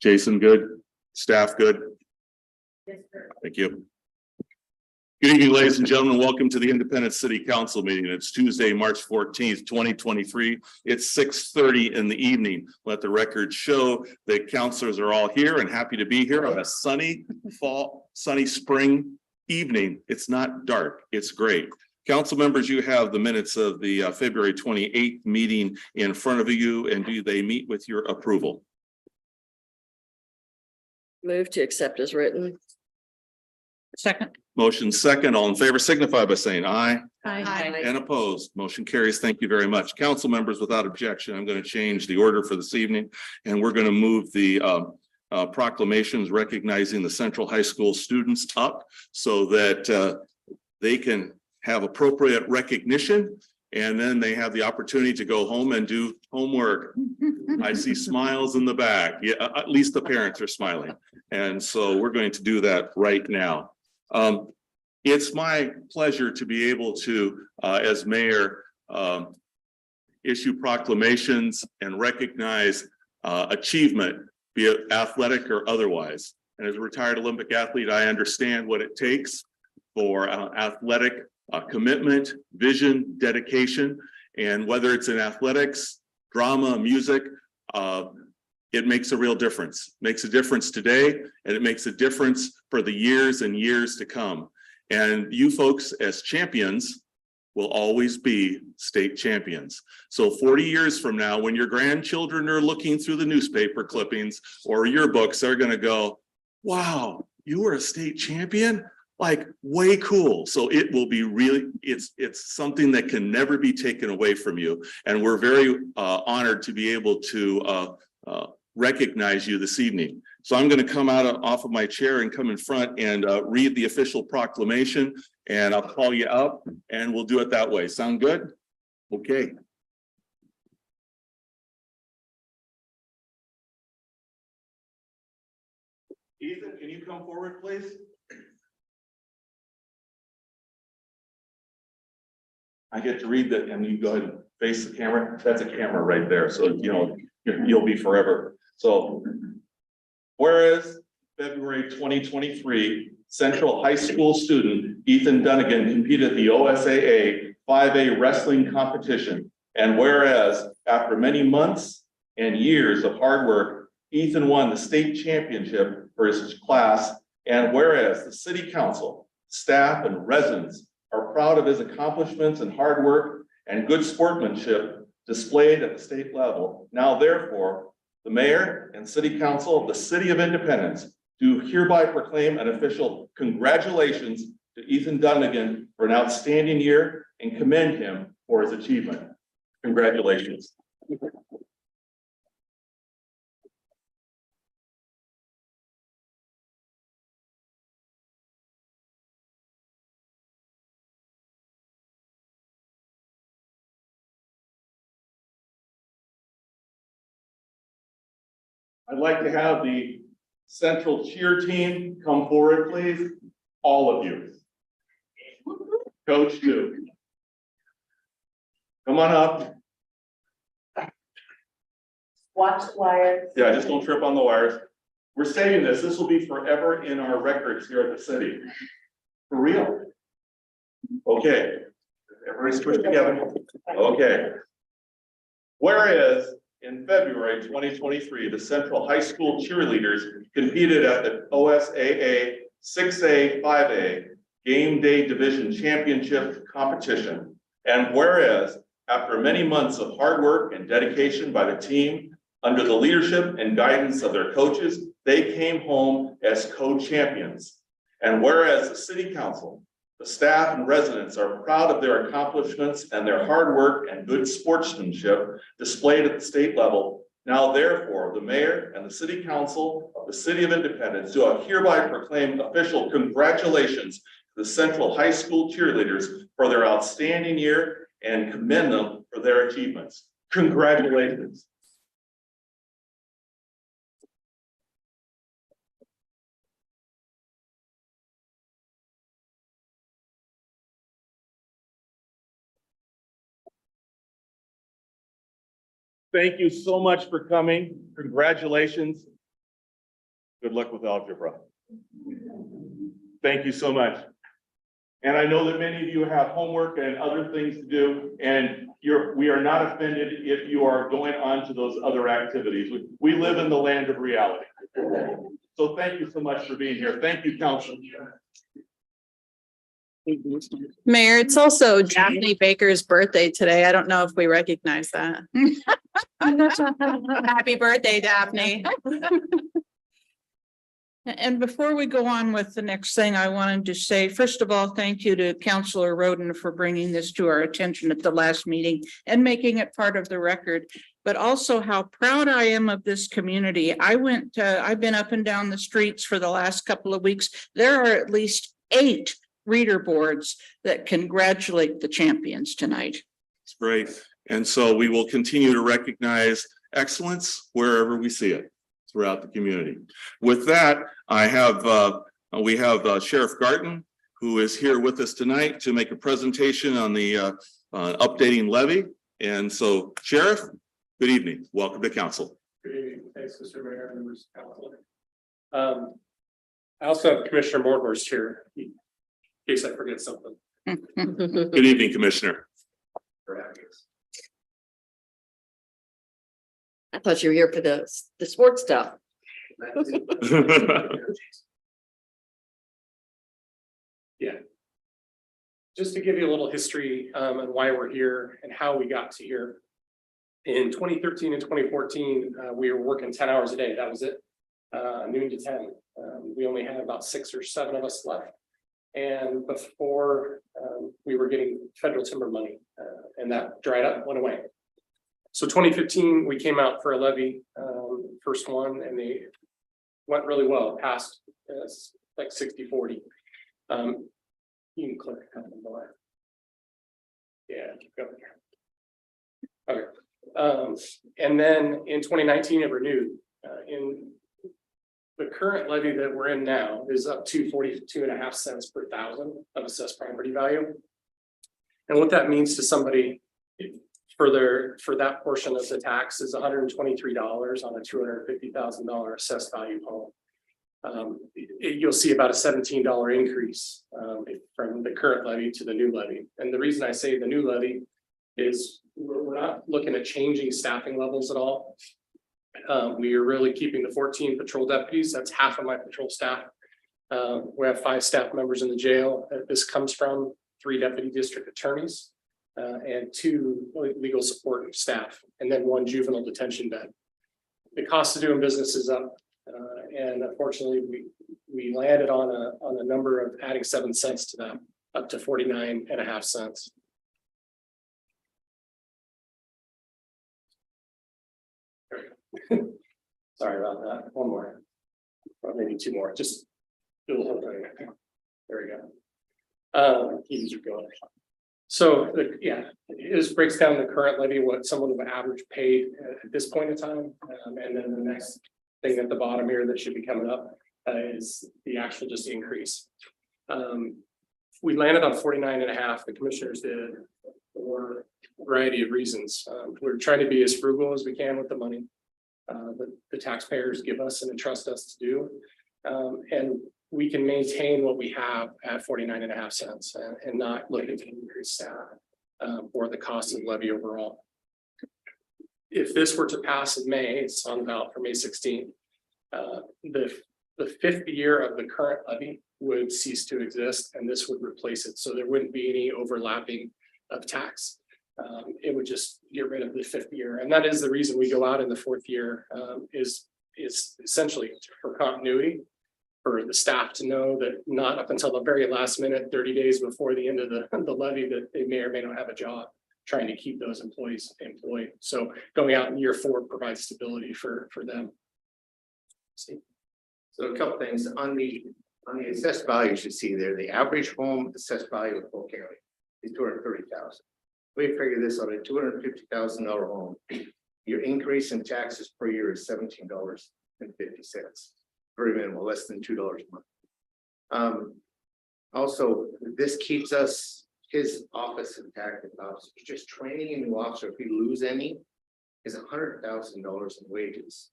Jason, good? Staff, good? Yes, sir. Thank you. Good evening, ladies and gentlemen. Welcome to the Independence City Council meeting. It's Tuesday, March 14th, 2023. It's 6:30 in the evening. Let the record show that councilors are all here and happy to be here on a sunny spring evening. It's not dark. It's great. Council members, you have the minutes of the February 28th meeting in front of you, and do they meet with your approval? Move to accept as written. Second. Motion second. All in favor signify by saying aye. Aye. And opposed, motion carries. Thank you very much. Council members, without objection, I'm going to change the order for this evening, and we're going to move the proclamations recognizing the Central High School students up so that they can have appropriate recognition, and then they have the opportunity to go home and do homework. I see smiles in the back. Yeah, at least the parents are smiling. And so we're going to do that right now. It's my pleasure to be able to, as mayor, issue proclamations and recognize achievement, be it athletic or otherwise. And as a retired Olympic athlete, I understand what it takes for athletic commitment, vision, dedication, and whether it's in athletics, drama, music, it makes a real difference. Makes a difference today, and it makes a difference for the years and years to come. And you folks as champions will always be state champions. So 40 years from now, when your grandchildren are looking through the newspaper clippings or yearbooks, they're going to go, wow, you were a state champion? Like, way cool. So it will be really, it's something that can never be taken away from you. And we're very honored to be able to recognize you this evening. So I'm going to come off of my chair and come in front and read the official proclamation, and I'll call you up and we'll do it that way. Sound good? Okay. Ethan, can you come forward, please? I get to read that, and you go ahead and face the camera. That's a camera right there. So, you know, you'll be forever. So, whereas February 2023, Central High School student Ethan Dunnigan competed at the OSAA 5A wrestling competition. And whereas after many months and years of hard work, Ethan won the state championship for his class. And whereas the city council, staff, and residents are proud of his accomplishments and hard work and good sportsmanship displayed at the state level. Now, therefore, the mayor and city council of the City of Independence do hereby proclaim an official congratulations to Ethan Dunnigan for an outstanding year and commend him for his achievement. Congratulations. I'd like to have the central cheer team come forward, please. All of you. Coach too. Come on up. Watch the wires. Yeah, just don't trip on the wires. We're saving this. This will be forever in our records here at the city. For real. Okay. Everybody's pushed together. Okay. Whereas in February 2023, the Central High School cheerleaders competed at the OSAA 6A 5A Game Day Division Championship competition. And whereas after many months of hard work and dedication by the team, under the leadership and guidance of their coaches, they came home as co-champions. And whereas the city council, the staff and residents are proud of their accomplishments and their hard work and good sportsmanship displayed at the state level. Now, therefore, the mayor and the city council of the City of Independence do hereby proclaim official congratulations to the Central High School cheerleaders for their outstanding year and commend them for their achievements. Congratulations. Thank you so much for coming. Congratulations. Good luck with algebra. Thank you so much. And I know that many of you have homework and other things to do, and we are not offended if you are going on to those other activities. We live in the land of reality. So thank you so much for being here. Thank you, council. Mayor, it's also Daphne Baker's birthday today. I don't know if we recognize that. Happy birthday, Daphne. And before we go on with the next thing, I wanted to say, first of all, thank you to Councilor Roden for bringing this to our attention at the last meeting and making it part of the record, but also how proud I am of this community. I've been up and down the streets for the last couple of weeks. There are at least 8 reader boards that congratulate the champions tonight. It's great. And so we will continue to recognize excellence wherever we see it throughout the community. With that, we have Sheriff Garten, who is here with us tonight to make a presentation on the updating levy. And so, Sheriff, good evening. Welcome to council. Good evening. Thanks, Mr. Mayor, members of council. I also have Commissioner Morhorst here, in case I forget something. Good evening, Commissioner. For having us. I thought you were here for the sports stuff. Yeah. Just to give you a little history and why we're here and how we got to here. In 2013 and 2014, we were working 10 hours a day. That was it, noon to 10. We only had about 6 or 7 of us left. And before we were getting federal timber money, and that dried up, went away. So 2015, we came out for a levy, first one, and they went really well, passed like 60-40. You can click on the left. Yeah, keep going there. Okay. And then in 2019, it renewed. In the current levy that we're in now is up to 42.5 cents per thousand of assessed property value. And what that means to somebody for that portion of the tax is $123 on a $250,000 assessed value home. You'll see about a $17 increase from the current levy to the new levy. And the reason I say the new levy is we're not looking at changing staffing levels at all. We are really keeping the 14 patrol deputies. That's half of my patrol staff. We have 5 staff members in the jail. This comes from 3 deputy district attorneys. And 2 legal support staff, and then 1 juvenile detention bed. The cost of doing business is up, and unfortunately, we landed on a number of adding 7 cents to that, up to 49.5 cents. Sorry about that. One more, or maybe 2 more. Just do the whole thing. There we go. Keep going. So, yeah, it breaks down the current levy, what someone would average paid at this point in time. And then the next thing at the bottom here that should be coming up is the actual just increase. We landed on 49.5, the commissioners did, for a variety of reasons. We're trying to be as frugal as we can with the money that the taxpayers give us and entrust us to do. And we can maintain what we have at 49.5 cents and not looking to increase staff or the cost of the levy overall. If this were to pass in May, it's on the ballot for May 16th, the 5th year of the current levy would cease to exist and this would replace it. So there wouldn't be any overlapping of tax. It would just get rid of the 5th year. And that is the reason we go out in the 4th year is essentially for continuity, for the staff to know that not up until the very last minute, 30 days before the end of the levy, that they may or may not have a job, trying to keep those employees employed. So going out in year 4 provides stability for them. So a couple things on the assessed value, you should see there, the average home assessed value of Polk County is $230,000. We figure this on a $250,000 home. Your increase in taxes per year is $17.50. Very minimal, less than $2 a month. Also, this keeps us, his office and tactic officer, just training a new officer. If we lose any, is $100,000 in wages.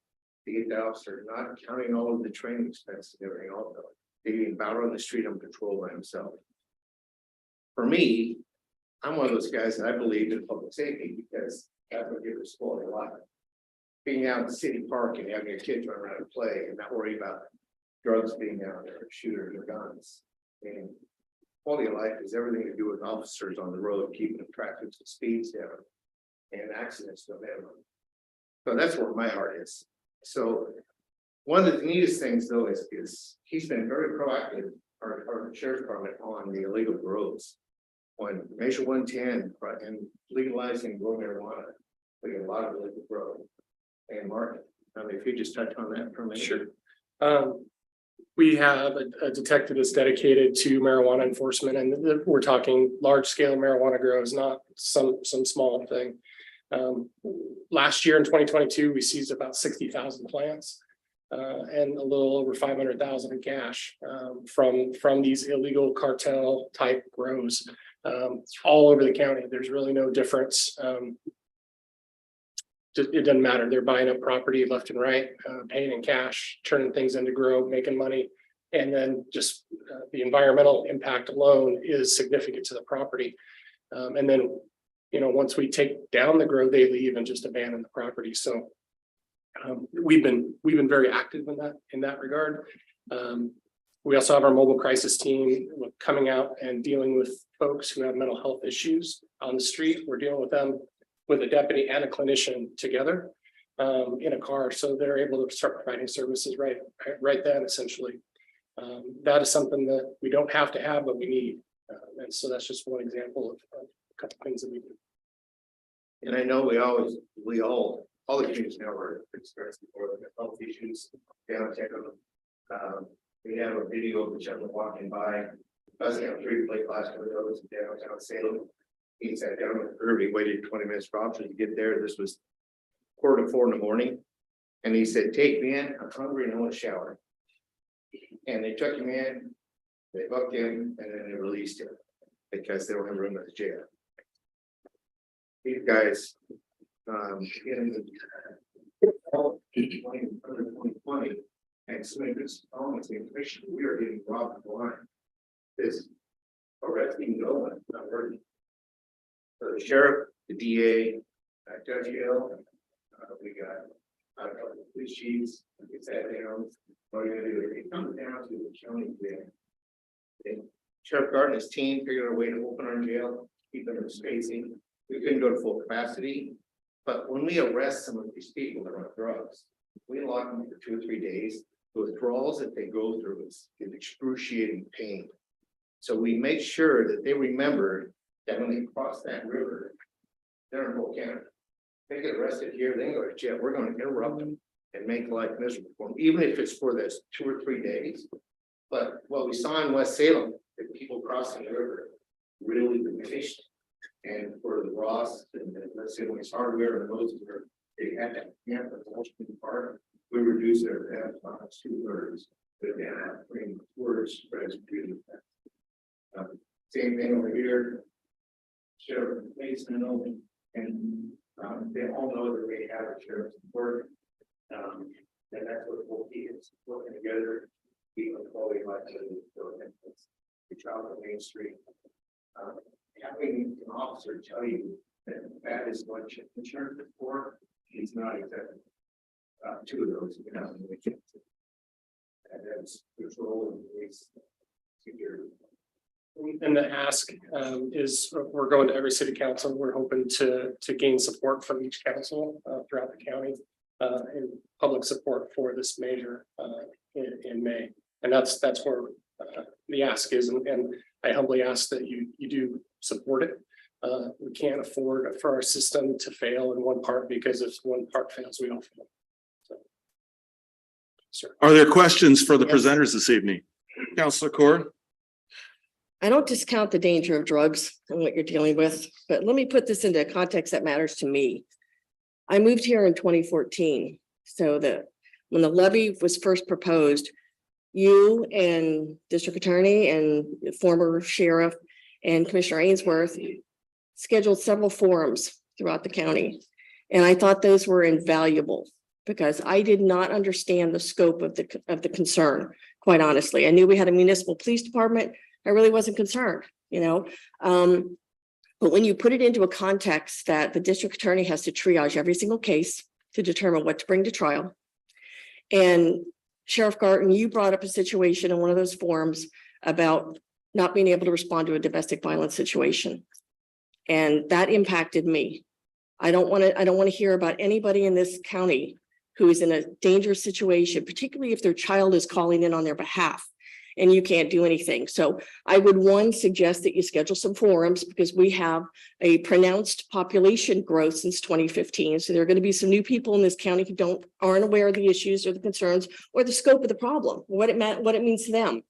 to get the officer, not counting all of the training expenses and everything else. Being out on the street on patrol by himself. For me, I'm one of those guys that I believe in public safety because that's what gives us quality of life. Being out in the city park and having your kids run around and play and not worry about drugs being out there, shooters or guns. And quality of life is everything to do with officers on the road, keeping the traffic speeds down and accidents to a minimum. So that's where my heart is. So one of the neatest things though is he's been very proactive, our sheriff's department, on the illegal grows. On Measure 110 and legalizing grow marijuana, we get a lot of illegal grow. And Mark, if you just touch on that for a minute. Sure. We have a detective that's dedicated to marijuana enforcement, and we're talking large scale marijuana grows, not some small thing. Last year in 2022, we seized about 60,000 plants and a little over 500,000 in cash from these illegal cartel type grows all over the county. There's really no difference. It doesn't matter. They're buying up property left and right, paying in cash, turning things into grow, making money. And then just the environmental impact alone is significant to the property. And then, you know, once we take down the grow, they leave and just abandon the property. So we've been very active in that regard. We also have our mobile crisis team coming out and dealing with folks who have mental health issues on the street. We're dealing with them with a deputy and a clinician together in a car, so they're able to start providing services right then, essentially. That is something that we don't have to have, but we need. And so that's just one example of a couple things that we do. And I know all the communities now are experiencing more than health issues downtown. We have a video of the gentleman walking by. I was on 3 late last year, I was downtown Salem. He sat down with her, he waited 20 minutes for officers to get there. This was 3:45 in the morning. And he said, "Take me in, I'm hungry and I want to shower." And they took him in, they booked him, and then they released him because they don't have room at the jail. These guys, in 2020, and so this almost information, we are getting robbed blind. This arresting no one, not hurting. So the sheriff, the DA, Judge Hill, we got police chiefs, it's that down. What are you gonna do? It comes down to the county jail. And Sheriff Gardner and his team figured out a way to open our jail, keep them in spacing. We couldn't go to full capacity, but when we arrest some of these people that are on drugs, we lock them for 2 or 3 days. The withdrawals that they go through is excruciating pain. So we make sure that they remember that when they cross that river, they're in whole Canada. They get arrested here, they can go to jail. We're going to interrupt them and make life miserable for them, even if it's for this 2 or 3 days. But what we saw in West Salem, the people crossing the river really diminished. And for the Ross and let's say when it's hardware and those where they had that camp at the Washington Park, we reduced their death by 2/3. But then bring words spreads really fast. Same thing over here. Sheriff Mason and they all know that they have a sheriff's support. And that's what we'll be is working together, keep a quality life we travel on Main Street. Having an officer tell you that that is what insurance is for, he's not accepting. 2 of those, you know, and that's control and police security. And the ask is we're going to every city council. We're hoping to gain support from each council throughout the county and public support for this measure in May. And that's where the ask is. And I humbly ask that you do support it. We can't afford for our system to fail in one part, because if one part fails, we all fail. So, sir. Are there questions for the presenters this evening? Counselor Court? I don't discount the danger of drugs and what you're dealing with, but let me put this into a context that matters to me. I moved here in 2014, so when the levy was first proposed, you and District Attorney and former Sheriff and Commissioner Ainsworth scheduled several forums throughout the county. And I thought those were invaluable because I did not understand the scope of the concern, quite honestly. I knew we had a municipal police department. I really wasn't concerned, you know? But when you put it into a context that the district attorney has to triage every single case to determine what to bring to trial. And Sheriff Garten, you brought up a situation in one of those forums about not being able to respond to a domestic violence situation. And that impacted me. I don't want to hear about anybody in this county who is in a dangerous situation, particularly if their child is calling in on their behalf and you can't do anything. So I would suggest that you schedule some forums, because we have a pronounced population growth since 2015. So there are going to be some new people in this county who aren't aware of the issues or the concerns or the scope of the problem, what it means to them.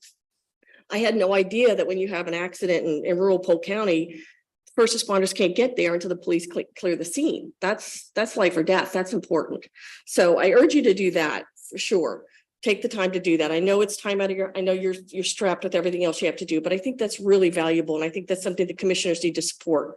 I had no idea that when you have an accident in rural Polk County, first responders can't get there until the police clear the scene. That's life or death. That's important. So I urge you to do that for sure. Take the time to do that. I know it's time out of I know you're strapped with everything else you have to do, but I think that's really valuable. And I think that's something the commissioners need to support.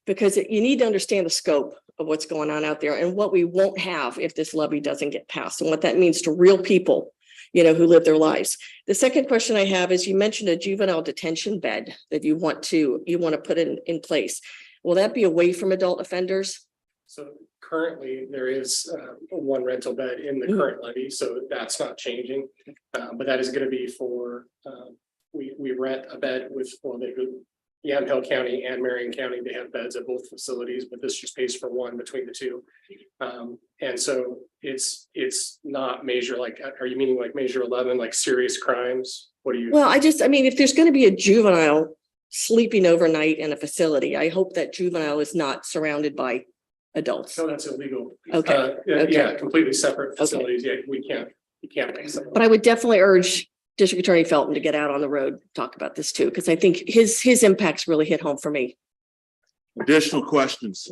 Because you need to understand the scope of what's going on out there and what we won't have if this levy doesn't get passed, and what that means to real people, you know, who live their lives. The second question I have is, you mentioned a juvenile detention bed that you want to put in place. Will that be away from adult offenders? So currently, there is one rental bed in the current levy, so that's not changing. But that is going to be for, we rent a bed with, well, they do, Yamhill County and Marion County, they have beds at both facilities, but this just pays for one between the two. And so it's not major, like, are you meaning like Measure 11, like serious crimes? What do you? Well, I mean, if there's going to be a juvenile sleeping overnight in a facility, I hope that juvenile is not surrounded by adults. No, that's illegal. Okay. Yeah, completely separate facilities. Yeah, you can't make some. But I would definitely urge District Attorney Felton to get out on the road, talk about this too, because I think his impacts really hit home for me. Additional questions?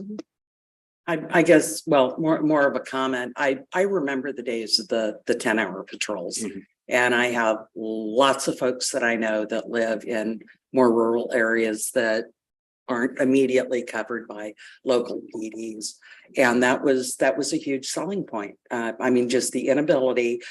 I guess, well, more of a comment. I remember the days of the 10-hour patrols. Mhm. And I have lots of folks that I know that live in more rural areas that aren't immediately covered by local PDs. And that was a huge selling point. I mean, just the inability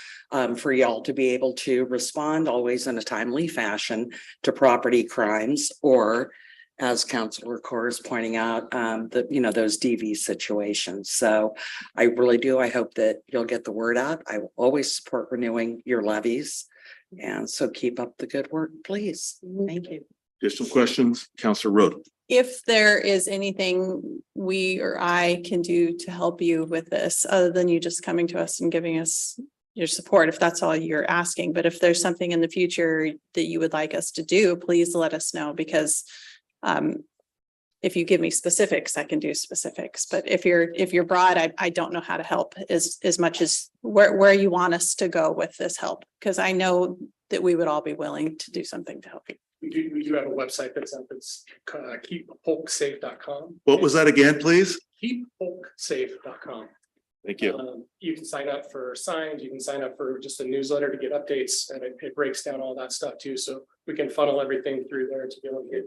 for y'all to be able to respond always in a timely fashion to property crimes, or, as Councilor Corr is pointing out, those DV situations. So I really do. I hope that you'll get the word out. I will always support renewing your levies. And so keep up the good work, please. Thank you. Additional questions? Councilor Roden. If there is anything we or I can do to help you with this, other than you just coming to us and giving us your support, if that's all you're asking, but if there's something in the future that you would like us to do, please let us know, because if you give me specifics, I can do specifics. But if you're broad, I don't know how to help as much as where you want us to go with this help, because I know that we would all be willing to do something to help you. We do have a website that's up. It's keeppolksafe.com. What was that again, please? Keeppolksafe.com. Thank you. You can sign up for signs, you can sign up for just a newsletter to get updates, and it breaks down all that stuff too. So we can funnel everything through there to be able to get.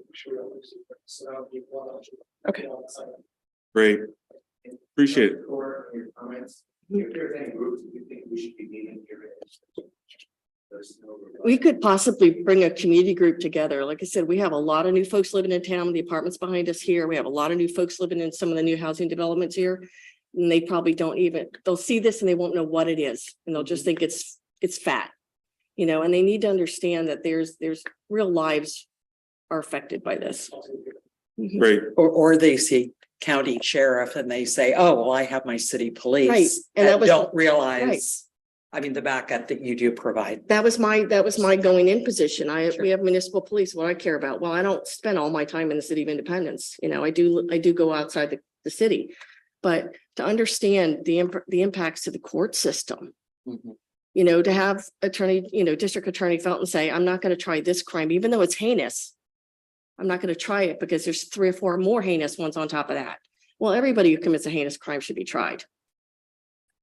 Okay. Great. Appreciate it. Or your comments, if there's any groups that you think we should be meeting here. We could possibly bring a community group together. Like I said, we have a lot of new folks living in town, the apartments behind us here. We have a lot of new folks living in some of the new housing developments here. And they probably they'll see this and they won't know what it is. And they'll just think it's fat, and they need to understand that there's real lives are affected by this. Mhm. Great. Or they see county sheriff and they say, oh, well, I have my city police. Right, and that was- don't realize, I mean, the backup that you do provide. That was my going in position. We have municipal police. What I care about. Well, I don't spend all my time in the city of Independence. I do go outside the city, but to understand the impacts to the court system, Mhm. to have District Attorney Felton say, I'm not going to try this crime, even though it's heinous. I'm not going to try it because there's 3 or 4 more heinous ones on top of that. Well, everybody who commits a heinous crime should be tried.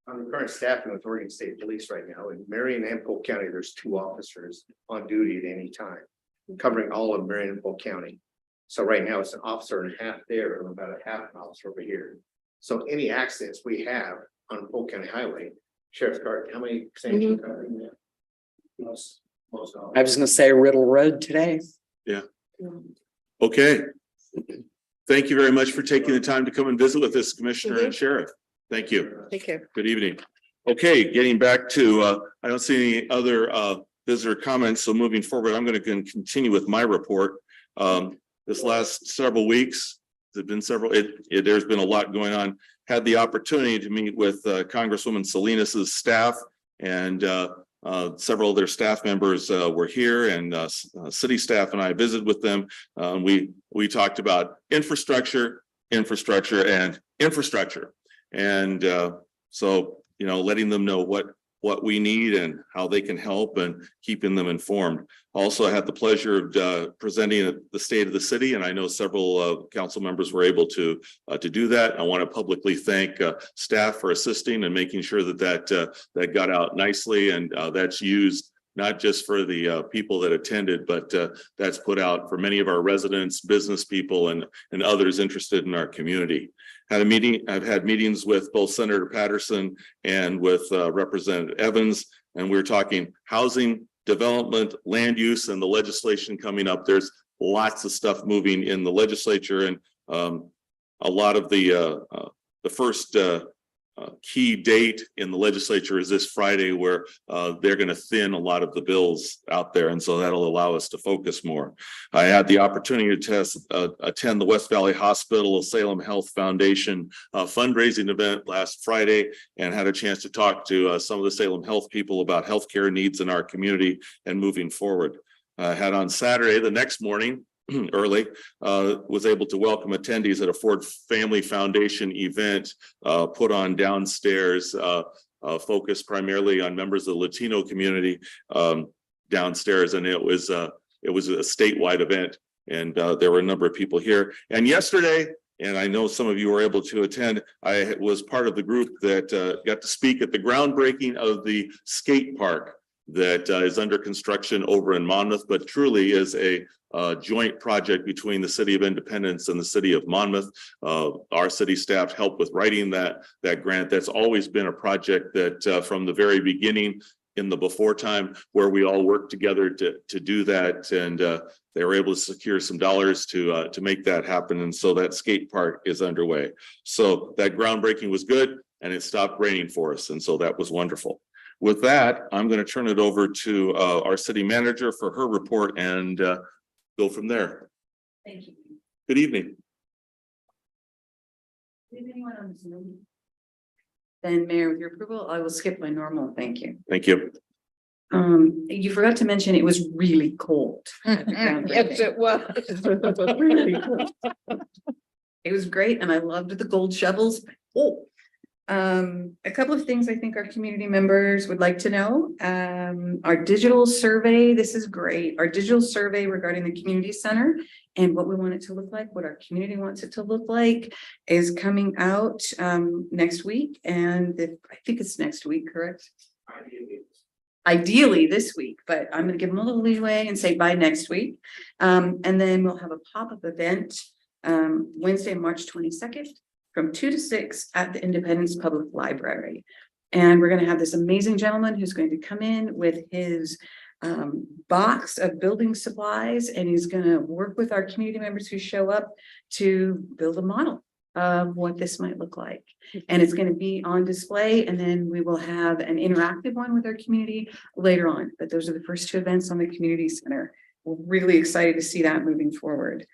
On the current staffing with Oregon State Police right now, in Marion and Polk County, there's 2 officers on duty at any time, covering all of Marion and Polk County. So right now it's an officer and a half there, and about a half an officer over here. So any accidents we have on Polk County Highway, Sheriff's Department, how many sanctions are in there? Most all. I was gonna say Riddle Road today. Okay. Thank you very much for taking the time to come and visit with us, Commissioner and Sheriff. Thank you. Take care. Good evening. Okay, getting back to, I don't see any other visitor comments, so moving forward, I'm going to continue with my report. This last several weeks, there've been there's been a lot going on. Had the opportunity to meet with Congresswoman Salinas's staff, and several of their staff members were here, and city staff and I visited with them. We talked about infrastructure, and so, you know, letting them know what we need and how they can help, and keeping them informed. Also, I had the pleasure of presenting the state of the city, and I know several council members were able to do that. I want to publicly thank staff for assisting and making sure that got out nicely, and that's used not just for the people that attended, but that's put out for many of our residents, business people, and others interested in our community. I've had meetings with both Senator Patterson and with Representative Evans, and we're talking housing, development, land use, and the legislation coming up. There's lots of stuff moving in the legislature, and a lot of the first key date in the legislature is this Friday, where they're going to thin a lot of the bills out there, and so that'll allow us to focus more. I had the opportunity to attend the West Valley Hospital Salem Health Foundation fundraising event last Friday, and had a chance to talk to some of the Salem Health people about healthcare needs in our community and moving forward. I had on Saturday, the next morning, early, was able to welcome attendees at a Ford Family Foundation event put on downstairs, focused primarily on members of the Latino community downstairs, and it was a statewide event, and there were a number of people here. And yesterday, and I know some of you were able to attend, I was part of the group that got to speak at the groundbreaking of the skate park that is under construction over in Monmouth, but truly is a joint project between the City of Independence and the City of Monmouth. Our city staff helped with writing that grant. That's always been a project that from the very beginning, in the before time, where we all worked together to do that, and they were able to secure some dollars to make that happen, and so that skate park is underway. So that groundbreaking was good, and it stopped raining for us, and so that was wonderful. With that, I'm going to turn it over to our city manager for her report, and go from there. Thank you. Good evening. Is anyone on Zoom? Then Mayor, with your approval, I will skip my normal, thank you. Thank you. You forgot to mention it was really cold. Yes, it was. Really cold. It was great, and I loved the gold shovels. Oh. A couple of things I think our community members would like to know. Our digital survey, this is great. Our digital survey regarding the community center and what we want it to look like, what our community wants it to look like, is coming out next week. And I think it's next week, correct? Ideally this week, but I'm going to give them a little leeway and say by next week. And then we'll have a pop-up event Wednesday, March 22nd. From 2 to 6 at the Independence Public Library. And we're going to have this amazing gentleman who's going to come in with his box of building supplies, and he's going to work with our community members who show up to build a model of what this might look like. And it's going to be on display, and then we will have an interactive one with our community later on. But those are the first 2 events on the community center. We're really excited to see that moving forward.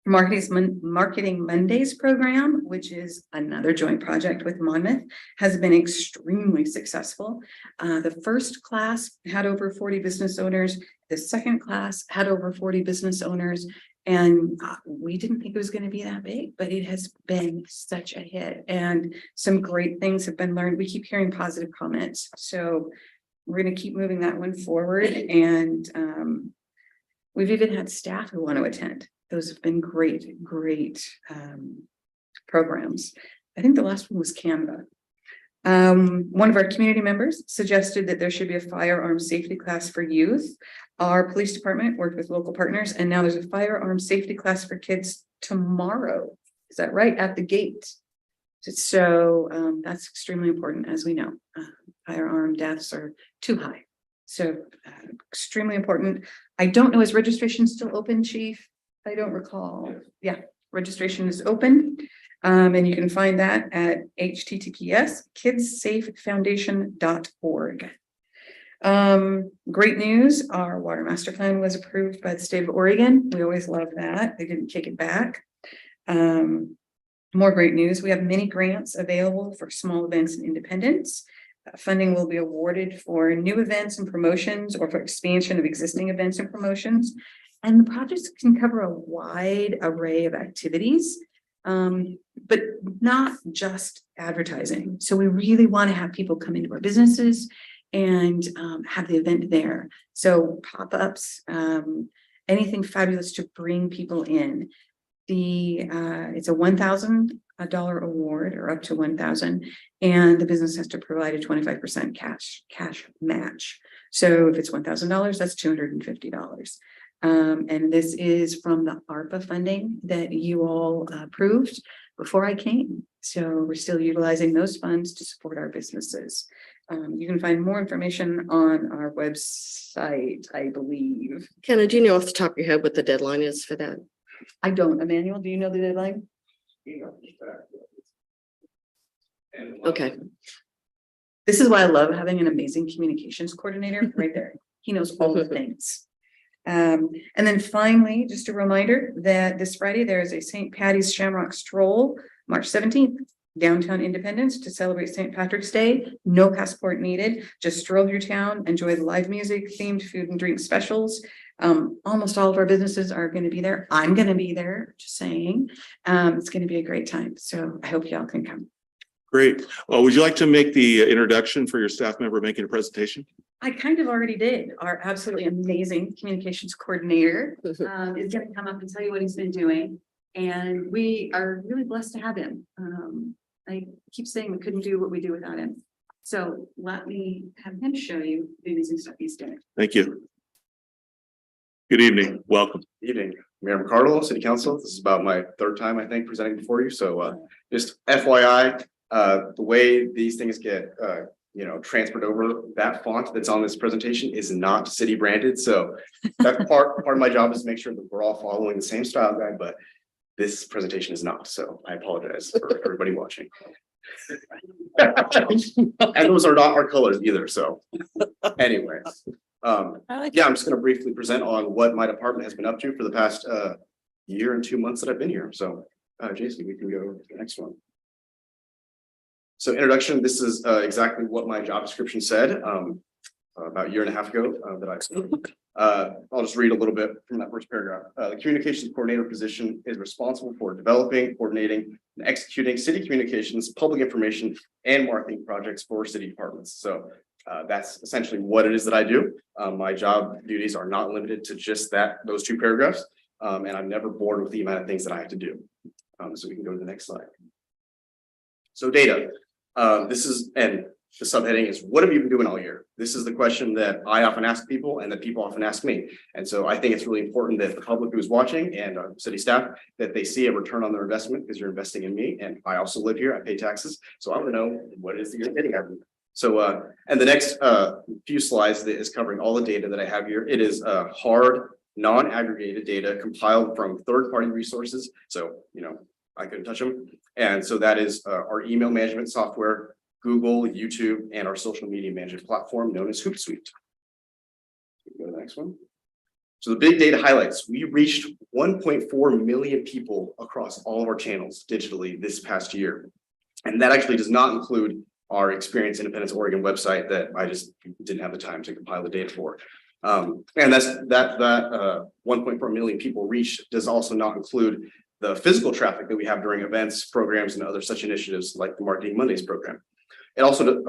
Marketing Mondays program, which is another joint project with Monmouth, has been extremely successful. The first class had over 40 business owners. The second class had over 40 business owners. And we didn't think it was going to be that big, but it has been such a hit. And some great things have been learned. We keep hearing positive comments. So we're going to keep moving that one forward. And we've even had staff who want to attend. Those have been great programs. I think the last one was Canva. One of our community members suggested that there should be a firearm safety class for youth. Our police department worked with local partners, and now there's a firearm safety class for kids tomorrow. Is that right? At the gate. So that's extremely important, as we know. Firearm deaths are too high. So extremely important. I don't know, is registration still open, Chief? I don't recall. Yeah, registration is open. And you can find that at https://kidssafefoundation.org. Great news, our water master plan was approved by the state of Oregon. We always love that. They didn't kick it back. More great news, we have many grants available for small events and independents. Funding will be awarded for new events and promotions or for expansion of existing events and promotions. And the projects can cover a wide array of activities, but not just advertising. So we really want to have people come into our businesses and have the event there. So pop-ups, anything fabulous to bring people in. It's a $1,000 award or up to 1,000, and the business has to provide a 25% cash match. So if it's $1,000, that's $250. And this is from the ARPA funding that you all approved before I came. So we're still utilizing those funds to support our businesses. You can find more information on our website, I believe. Kenna, do you know off the top of your head what the deadline is for that? I don't, Emmanuel, do you know the deadline? Okay, This is why I love having an amazing communications coordinator right there. He knows all the things. And then finally, just a reminder that this Friday, there is a St. Patty's Shamrock Stroll, March 17th, downtown Independence to celebrate St. Patrick's Day. No passport needed. Just stroll through town, enjoy the live music, themed food and drink specials. Almost all of our businesses are going to be there. I'm going to be there, just saying. It's going to be a great time. So I hope y'all can come. Great. Well, would you like to make the introduction for your staff member making a presentation? I kind of already did. Our absolutely amazing communications coordinator is going to come up and tell you what he's been doing. And we are really blessed to have him. I keep saying we couldn't do what we do without him. So let me have him show you the amazing stuff he's doing. Thank you. Good evening. Welcome. Evening, Mayor McCardle, City Council. This is about my third time, I think, presenting before you. So just FYI, the way these things get transferred over, that font that's on this presentation is not city branded. So that's part of my job is to make sure that we're all following the same style guide, but this presentation is not. So I apologize for everybody watching. And those are not our colors either. So anyways. Yeah, I'm just going to briefly present on what my department has been up to for the past year and 2 months that I've been here. So Jason, we can go to the next one. So introduction, this is exactly what my job description said about a year and a half ago that I spoke. I'll just read a little bit from that first paragraph. The communications coordinator position is responsible for developing, coordinating, and executing city communications, public information, and marketing projects for city departments. So that's essentially what it is that I do. My job duties are not limited to just those two paragraphs. And I'm never bored with the amount of things that I have to do. So we can go to the next slide. So data. And the subheading is, what have you been doing all year? This is the question that I often ask people and that people often ask me. And so I think it's really important that the public who's watching and city staff, that they see a return on their investment because you're investing in me. And I also live here, I pay taxes. So I want to know what it is that you're getting out of me. So, and the next few slides that is covering all the data that I have here. It is hard, non-aggregated data compiled from third-party resources. So, I couldn't touch them. And so that is our email management software, Google, YouTube, and our social media management platform known as Hootsuite. Go to the next one. So the big data highlights, we reached 1.4 million people across all of our channels digitally this past year. And that actually does not include our Experience Independence Oregon website that I just didn't have the time to compile the data for. And that 1.4 million people reached does also not include the physical traffic that we have during events, programs, and other such initiatives like the Marketing Mondays program. It also,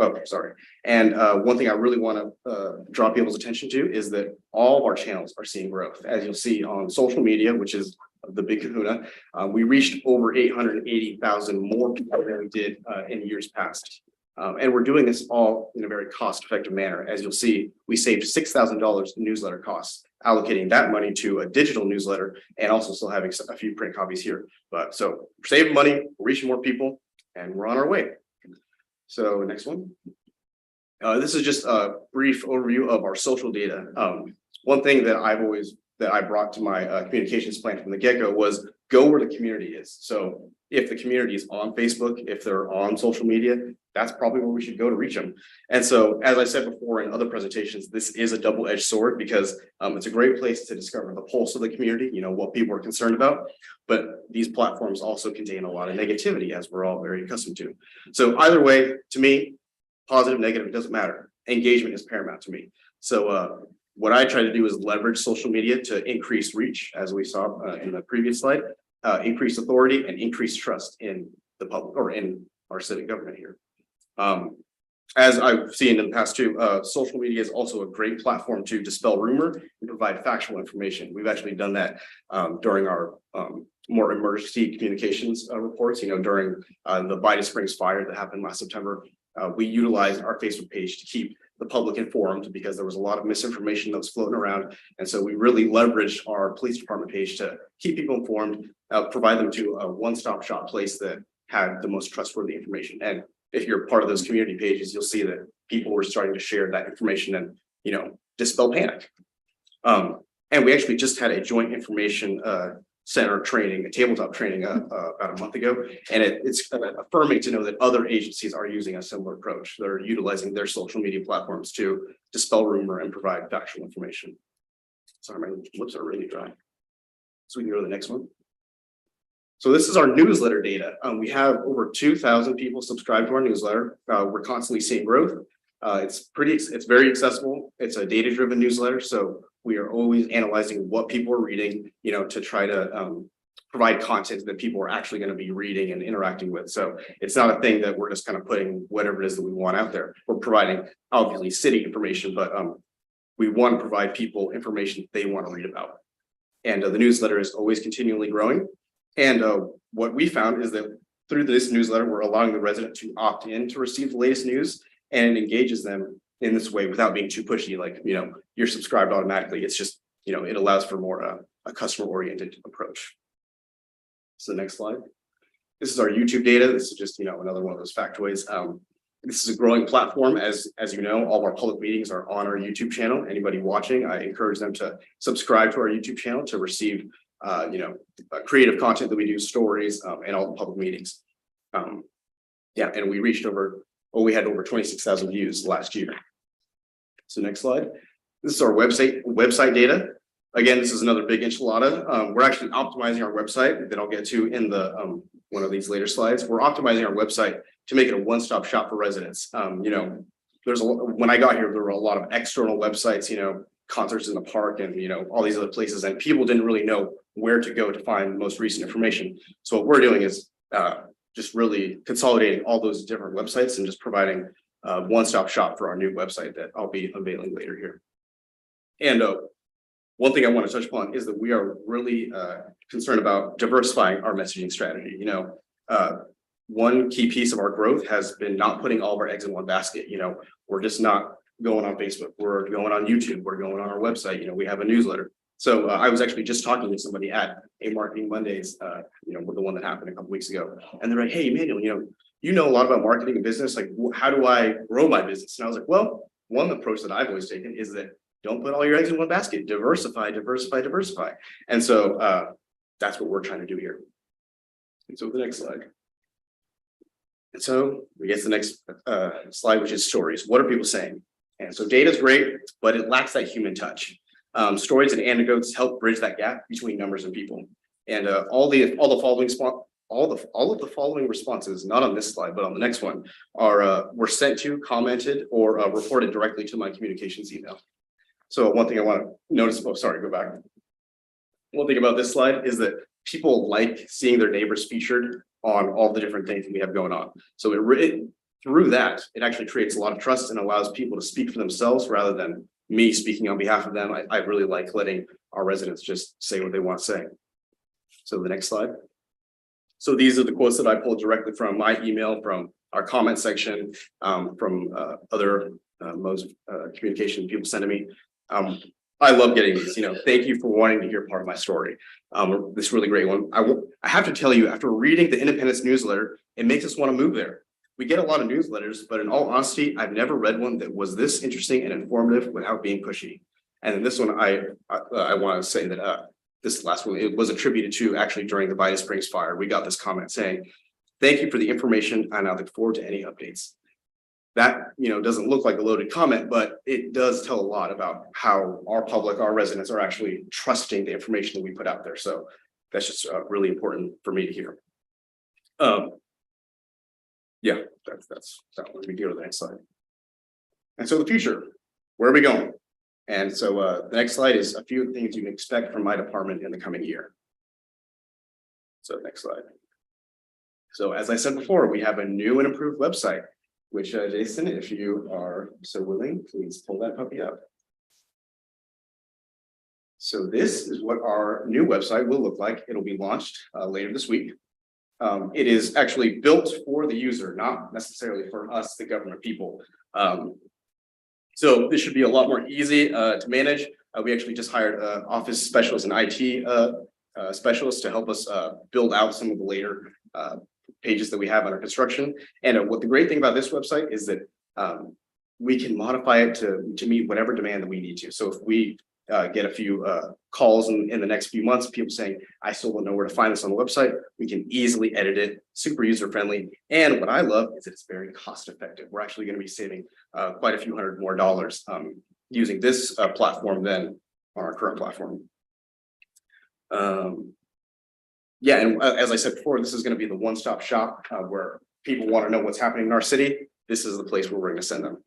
And one thing I really want to draw people's attention to is that all of our channels are seeing growth. As you'll see on social media, which is the big kahuna, we reached over 880,000 more people than we did in years past. And we're doing this all in a very cost-effective manner. As you'll see, we saved $6,000 in newsletter costs, allocating that money to a digital newsletter and also still having a few print copies here. But so we're saving money, we're reaching more people. and we're on our way. So next one. This is just a brief overview of our social data. One thing that I brought to my communications plan from the get-go was go where the community is. So if the community is on Facebook, if they're on social media, that's probably where we should go to reach them. And so, as I said before in other presentations, this is a double-edged sword because it's a great place to discover the pulse of the community, you know, what people are concerned about. But these platforms also contain a lot of negativity, as we're all very accustomed to. So either way, to me, positive, negative, it doesn't matter. Engagement is paramount to me. So what I try to do is leverage social media to increase reach, as we saw in the previous slide, increase authority and increase trust in the public or in our civic government here. As I've seen in the past too, social media is also a great platform to dispel rumor and provide factual information. We've actually done that during our more emergency communications reports, you know, during the Biden Springs fire that happened last September. We utilized our Facebook page to keep the public informed because there was a lot of misinformation that was floating around. And so we really leveraged our police department page to keep people informed, provide them to a one-stop shop place that had the most trustworthy information. And if you're part of those community pages, you'll see that people were starting to share that information and, you know, dispel panic. And we actually just had a joint information center training, a tabletop training about a month ago. And it's affirming to know that other agencies are using a similar approach. They're utilizing their social media platforms to dispel rumor and provide factual information. Sorry, my lips are really dry. So we can go to the next one. So this is our newsletter data. We have over 2,000 people subscribed to our newsletter. We're constantly seeing growth. It's very accessible. It's a data-driven newsletter. So we are always analyzing what people are reading, you know, to try to provide content that people are actually going to be reading and interacting with. So it's not a thing that we're just kind of putting whatever it is that we want out there. We're providing obviously city information, but we want to provide people information they want to read about. And the newsletter is always continually growing. And what we found is that through this newsletter, we're allowing the resident to opt in to receive the latest news, and it engages them in this way without being too pushy, like, you know, you're subscribed automatically. It's just, you know, it allows for more a customer oriented approach. So next slide. This is our YouTube data. This is just, you know, another one of those factoids. This is a growing platform. As you know, all of our public meetings are on our YouTube channel. Anybody watching, I encourage them to subscribe to our YouTube channel to receive you know, creative content that we do, stories, and all the public meetings. Yeah, and we reached we had over 26,000 views last year. So next slide. This is our website data. Again, this is another big enchilada. We're actually optimizing our website that I'll get to in the one of these later slides. We're optimizing our website to make it a one-stop shop for residents. You know, when I got here, there were a lot of external websites, you know, concerts in the park and, you know, all these other places, and people didn't really know where to go to find the most recent information. So what we're doing is just really consolidating all those different websites and just providing a one-stop shop for our new website that I'll be unveiling later here. And one thing I want to touch upon is that we are really concerned about diversifying our messaging strategy. You know, one key piece of our growth has been not putting all of our eggs in one basket. You know, we're just not going on Facebook, we're going on YouTube, we're going on our website, you know, we have a newsletter. So I was actually just talking to somebody at a Marketing Mondays, you know, with the one that happened a couple weeks ago. And they're like, hey, Emmanuel, you know a lot about marketing and business. Like, how do I grow my business? And I was like, well, one approach that I've always taken is that don't put all your eggs in one basket, diversify. And so that's what we're trying to do here. And so the next slide. And so we get to the next slide, which is stories. What are people saying? And so data is great, but it lacks that human touch. Stories and anecdotes help bridge that gap between numbers and people. And all of the following responses, not on this slide, but on the next one, were sent to, commented, or reported directly to my communications email. So one thing I want to notice, go back. One thing about this slide is that people like seeing their neighbors featured on all the different things that we have going on. So through that, it actually creates a lot of trust and allows people to speak for themselves rather than me speaking on behalf of them. I really like letting our residents just say what they want to say. So the next slide. So these are the quotes that I pulled directly from my email, from our comment section, from other modes of communication people send to me. I love getting these, thank you for wanting to hear part of my story. This really great one. I have to tell you, after reading the Independence newsletter, it makes us want to move there. We get a lot of newsletters, but in all honesty, I've never read one that was this interesting and informative without being pushy. And then this one, I want to say that this last one, it was attributed to actually during the Vita Springs fire. We got this comment saying, "Thank you for the information, and I look forward to any updates." That, doesn't look like a loaded comment, but it does tell a lot about how our public, our residents are actually trusting the information that we put out there. So that's just really important for me to hear. Yeah, that's that one. We go to the next slide. And so the future, where are we going? And so the next slide is a few things you can expect from my department in the coming year. So next slide. So as I said before, we have a new and improved website, which Jason, if you are so willing, please pull that puppy up. So this is what our new website will look like. It'll be launched later this week. It is actually built for the user, not necessarily for us, the government people. So this should be a lot more easy to manage. We actually just hired an office specialist and IT specialist to help us build out some of the later pages that we have under construction. And what the great thing about this website is that we can modify it to meet whatever demand that we need to. So if we get a few calls in the next few months, people saying, I still don't know where to find this on the website, we can easily edit it, super user friendly. And what I love is that it's very cost effective. We're actually going to be saving quite a few $100 more using this platform than our current platform. Yeah, and as I said before, this is going to be the one-stop shop where people want to know what's happening in our city. This is the place where we're going to send them.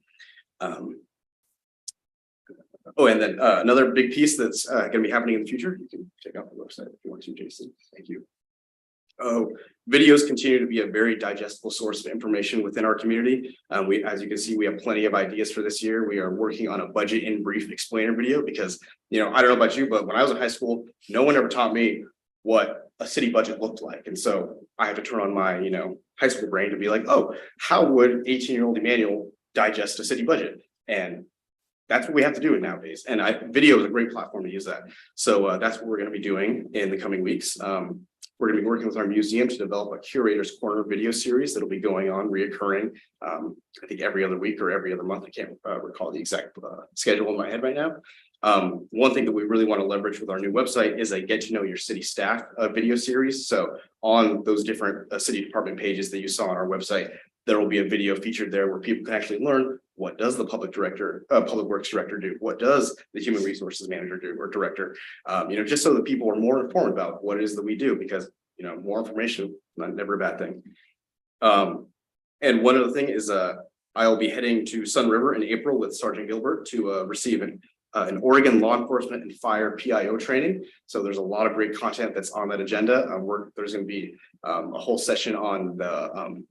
Oh, and then another big piece that's going to be happening in the future. You can check out the website if you want to, Jason. Thank you. Oh, videos continue to be a very digestible source of information within our community. As you can see, we have plenty of ideas for this year. We are working on a budget in brief explainer video because, I don't know about you, but when I was in high school, no one ever taught me what a city budget looked like. And so I have to turn on my, high school brain to be like, oh, how would 18-year-old Emmanuel digest a city budget? And that's what we have to do nowadays. And video is a great platform to use that. So that's what we're going to be doing in the coming weeks. We're going to be working with our museum to develop a curator's corner video series that'll be going on reoccurring. I think every other week or every other month. I can't recall the exact schedule in my head right now. One thing that we really want to leverage with our new website is a get to know your city staff video series. So on those different city department pages that you saw on our website, there will be a video featured there where people can actually learn what does the public works director do? What does the human resources manager do or director? Just so that people are more informed about what it is that we do, because more information, never a bad thing. And one other thing is I'll be heading to Sun River in April with Sergeant Gilbert to receive an Oregon law enforcement and fire PIO training. So there's a lot of great content that's on that agenda. There's going to be a whole session on the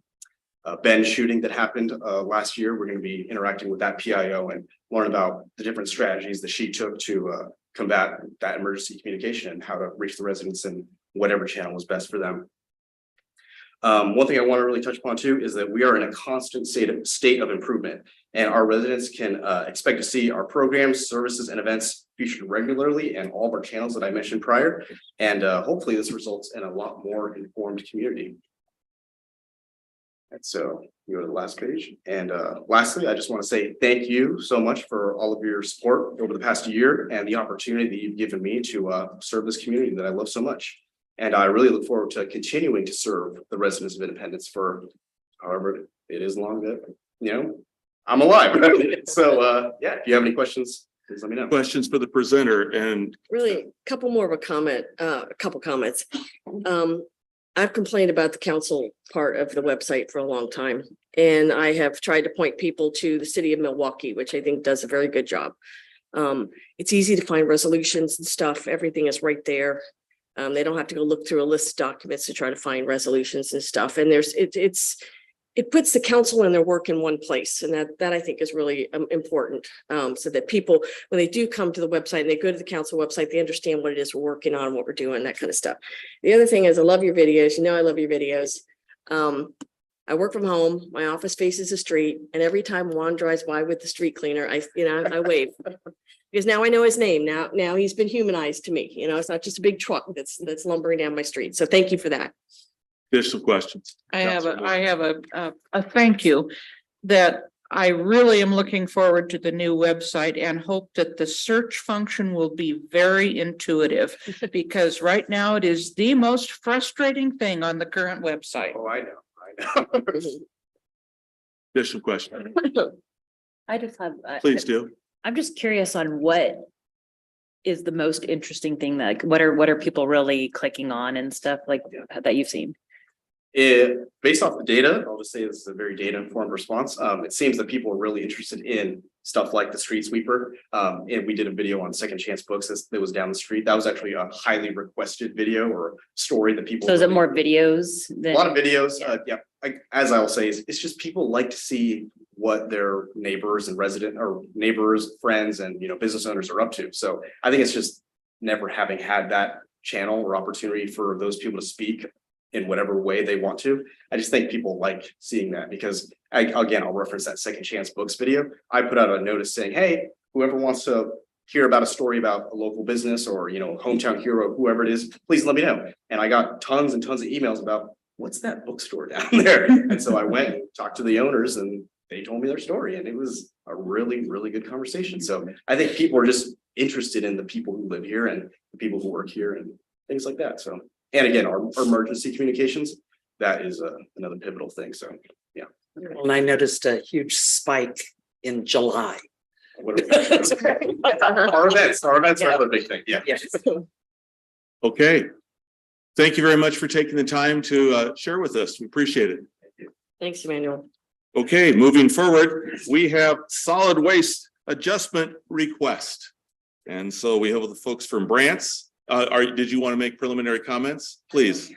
Ben shooting that happened last year. We're going to be interacting with that PIO and learn about the different strategies that she took to combat that emergency communication and how to reach the residents in whatever channel was best for them. One thing I want to really touch upon too is that we are in a constant state of improvement, and our residents can expect to see our programs, services, and events featured regularly in all of our channels that I mentioned prior. And hopefully this results in a lot more informed community. And so you go to the last page. And lastly, I just want to say thank you so much for all of your support over the past year and the opportunity that you've given me to serve this community that I love so much. And I really look forward to continuing to serve the residents of Independence for however it is long that, I'm alive. So yeah, if you have any questions, please let me know. Questions for the presenter and Really, a couple more of a couple comments. I've complained about the council part of the website for a long time, and I have tried to point people to the city of Milwaukee, which I think does a very good job. It's easy to find resolutions and stuff. Everything is right there. They don't have to go look through a list of documents to try to find resolutions and stuff. And it puts the council and their work in one place. And that I think is really important. So that people, when they do come to the website and they go to the council website, they understand what it is we're working on, what we're doing, that kind of stuff. The other thing is I love your videos. I love your videos. I work from home, my office faces the street, and every time Juan drives by with the street cleaner, I wave. Because now I know his name. Now he's been humanized to me. It's not just a big truck that's lumbering down my street. So thank you for that. Additional questions? I have Councilor a thank you that I really am looking forward to the new website and hope that the search function will be very intuitive. Because right now it is the most frustrating thing on the current website. Oh, I know. Additional question? I just have, Please do. I'm just curious on what is the most interesting thing, like what are people really clicking on and stuff like that you've seen? Based off the data, I'll just say this is a very data informed response. It seems that people are really interested in stuff like the street sweeper. And we did a video on Second Chance Books that was down the street. That was actually a highly requested video or story that people. So is it more videos A than? lot of videos, yeah. As I will say, it's just people like to see what their neighbors and neighbors, friends, and business owners are up to. So I think it's just never having had that channel or opportunity for those people to speak in whatever way they want to. I just think people like seeing that because I'll reference that Second Chance Books video. I put out a notice saying, hey, whoever wants to hear about a story about a local business or, hometown hero, whoever it is, please let me know. And I got tons and tons of emails about what's that bookstore down there? And so I went and talked to the owners and they told me their story and it was a really, really good conversation. So I think people are just interested in the people who live here and the people who work here and things like that. So, and again, our emergency communications, that is another pivotal thing. So, yeah. And I noticed a huge spike in July. What are we- Our events are another big thing. Yeah. Yes. Okay. Thank you very much for taking the time to share with us. We appreciate it. Thanks, Emmanuel. Okay, moving forward, we have solid waste adjustment request. And so we have the folks from Brant's. Did you want to make preliminary comments? Please.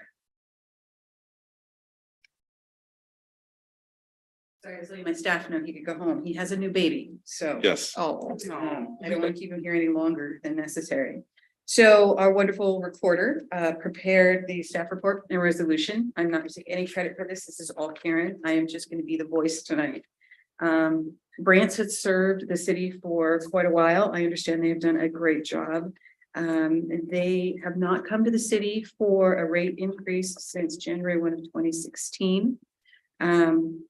Sorry, I was letting my staff know he could go home. He has a new baby, so. Yes. Oh, I don't want to keep him here any longer than necessary. So our wonderful recorder prepared the staff report and resolution. I'm not taking any credit for this. This is all Karen. I am just going to be the voice tonight. Brant's had served the city for quite a while. I understand they have done a great job. They have not come to the city for a rate increase since January 1 of 2016. And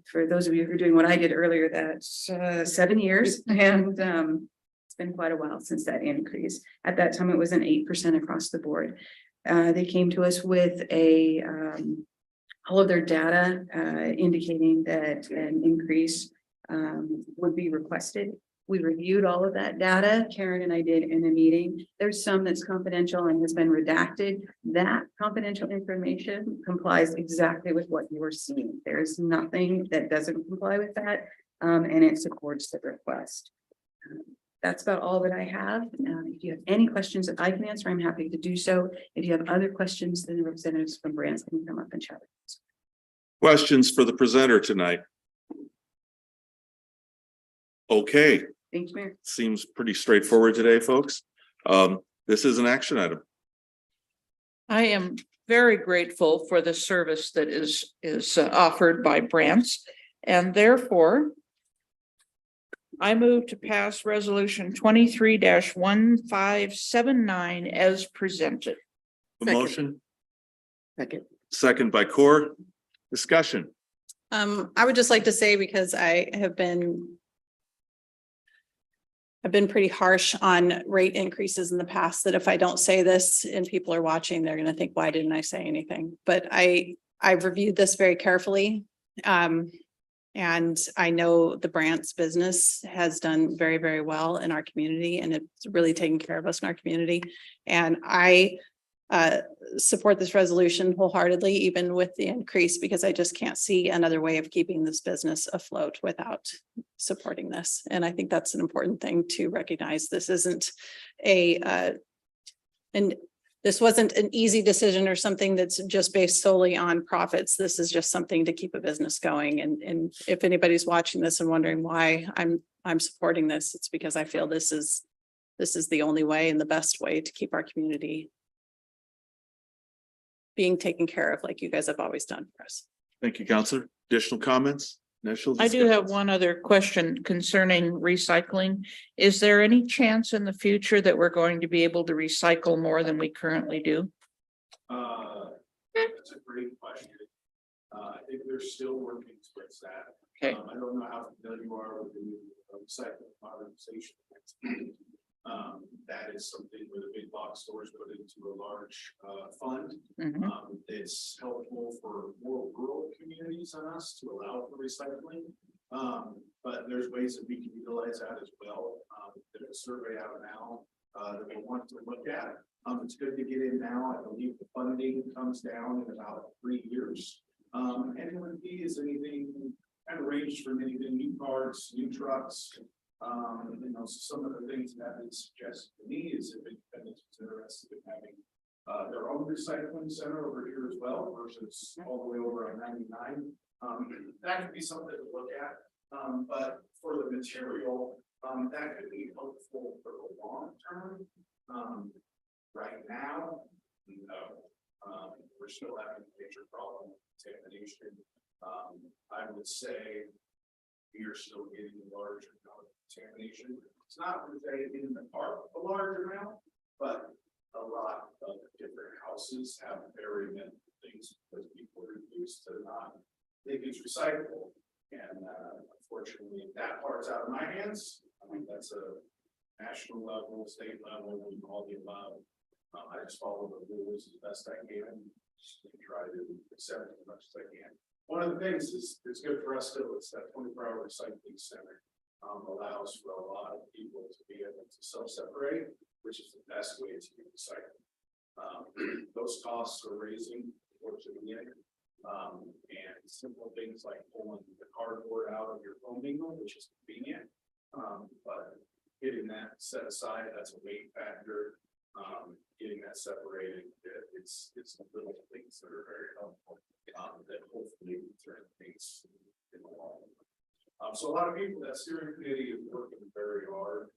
for those of you who are doing what I did earlier, that's 7 years and it's been quite a while since that increase. At that time, it was an 8% across the board. They came to us with all of their data indicating that an increase would be requested. We reviewed all of that data. Karen and I did in a meeting. There's some that's confidential and has been redacted. That confidential information complies exactly with what you are seeing. There's nothing that doesn't comply with that, and it supports the request. That's about all that I have. If you have any questions that I can answer, I'm happy to do so. If you have other questions, then the representatives from Brant's can come up and chat. Questions for the presenter tonight? Okay, Thank you, Mayor. seems pretty straightforward today, folks. This is an action item. I am very grateful for the service that is offered by Brant's, and therefore I move to pass resolution 23-1579 as presented. A Second. motion, Second. by Core. Discussion. I would just like to say, because I've been pretty harsh on rate increases in the past, that if I don't say this and people are watching, they're going to think, why didn't I say anything? But I've reviewed this very carefully. And I know the Brant's business has done very, very well in our community, and it's really taken care of us in our community. And I support this resolution wholeheartedly, even with the increase, because I just can't see another way of keeping this business afloat without supporting this. And I think that's an important thing to recognize. This isn't this wasn't an easy decision or something that's just based solely on profits. This is just something to keep a business going. And if anybody's watching this and wondering why I'm supporting this, it's because I feel this is the only way and the best way to keep our community being taken care of, like you guys have always done for us. Thank you, Counselor. Additional comments? Initial I do have discussions? one other question concerning recycling. Is there any chance in the future that we're going to be able to recycle more than we currently do? That's a great question. I think they're still working towards that. Okay. I don't know how familiar you are with the new recycling modernization. That is something where the big box stores put into a large fund. Mhm. It's helpful for more rural communities on us to allow for recycling. But there's ways that we can utilize that as well. There's a survey out now that we want to look at. It's good to get in now. I believe the funding comes down in about 3 years. And MMP is anything kind of range from anything new cars, new trucks. So some of the things that they suggest to me is if independents is interested in having their own recycling center over here as well versus all the way over on 99. That could be something to look at. But for the material, that could be helpful for the long term. Right now, no, we're still having a major problem with contamination. I would say we are still getting a large amount of contamination. It's not to say in the park a large amount, but a lot of different houses have very many things because people are used to not think it's recyclable. And unfortunately, that part's out of my hands. I mean, that's a national level, state level, and all the above. I just follow the rules as best I can and try to accept as much as I can. One of the things is it's good for us too. It's that 24-hour recycling center allows for a lot of people to be able to self-separate, which is the best way to recycle. Those costs are raising, unfortunately. And simple things like pulling the cardboard out of your commingle, which is convenient. But getting that set aside, that's a weight factor. Getting that separated, it's the little things that are very helpful. That hopefully turn things in the long run. So a lot of people, that steering committee is working very hard.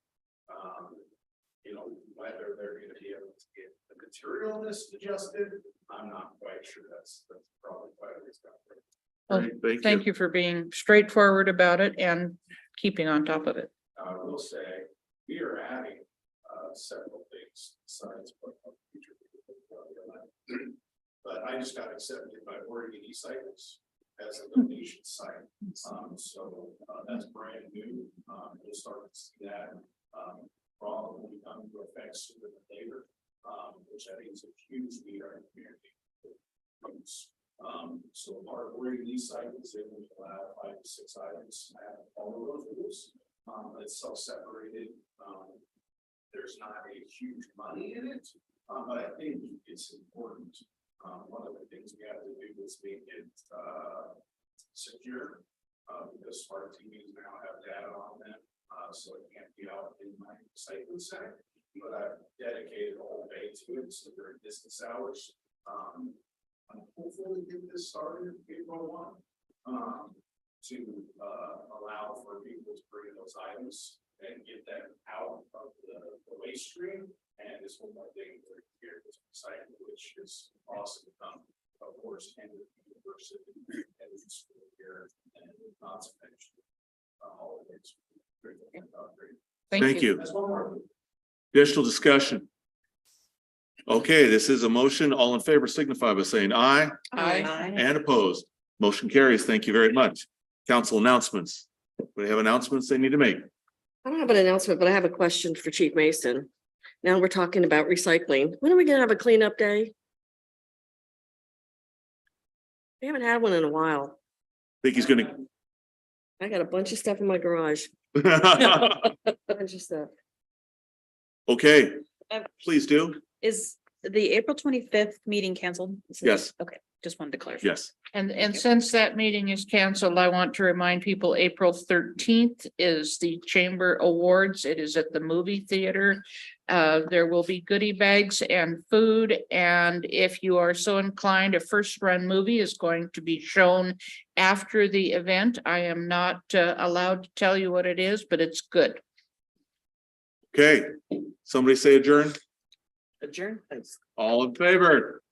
Whether they're going to be able to get the material list adjusted, I'm not quite sure. That's probably quite a ways down. Well, thank you for being straightforward about it and keeping on top of it. I will say, we are adding several things besides what our future. But I just got accepted by Oregon E-Cycles as a donation site. So that's brand new. We'll start to see that probably come into effect sooner than later, which I think is a huge need in our community. So our Oregon E-Cycles, it will allow 5 to 6 items to have all of those rules. It's self-separated. There's not a huge money in it, but I think it's important. One of the things we have to do is make it secure, because smart TVs now have data on them, so it can't be out in my recycling center. But I've dedicated a whole day to it, so during business hours. I'm hopefully get this started April 1, to allow for people to bring those items and get them out of the waste stream. And this one more thing here is recycling, which is awesome. Of course, and the university and the school here and not to mention holidays. Thank you. That's one more. Additional discussion. Okay, this is a motion. All in favor signify by saying aye Aye. and opposed. Motion carries. Thank you very much. Council announcements. We have announcements they need to make. I don't have an announcement, but I have a question for Chief Mason. Now we're talking about recycling. When are we gonna have a cleanup day? We haven't had one in a while. Think he's gonna. I got a bunch of stuff in my garage. Bunch of stuff. Okay, please do. Is the April 25th meeting canceled? Yes. Okay, just wanted to clarify. Yes. And since that meeting is canceled, I want to remind people, April 13th is the Chamber Awards. It is at the movie theater. There will be goodie bags and food. And if you are so inclined, a first run movie is going to be shown after the event. I am not allowed to tell you what it is, but it's good. Okay, somebody say adjourn. Adjourn, please. All in favor?